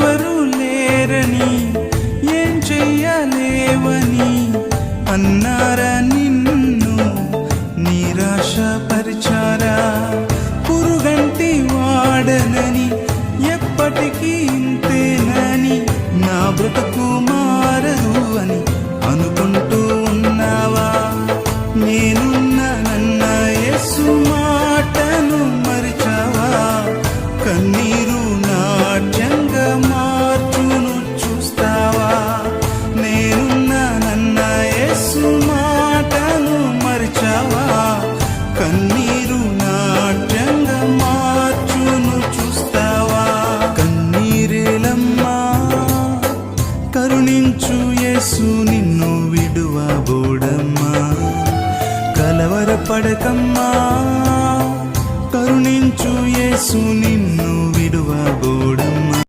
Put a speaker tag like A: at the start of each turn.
A: నాకెవరు లేరని, ఏం చెయ్యలేవని అన్నారా నిన్ను నిరాశపరిచారా? పురుగంటి వాడనని, ఎప్పటికీ ఇంతేనని, నా బ్రతుకు మారదు అని అనుకుంటూ ఉన్నావా? నేనున్నానన్న యేసు మాటను మరిచావా? కన్నీరు నాట్యంగా మార్చును చూస్తావా? నేనున్నానన్న యేసు మాటను మరిచావా? కన్నీరు నాట్యంగా మార్చును చూస్తావా? కన్నీరేలమ్మా, కరుణించు యేసు నిన్ను విడువబోడమ్మా. కలవరపడకమ్మా, కరుణించు యేసు నిన్ను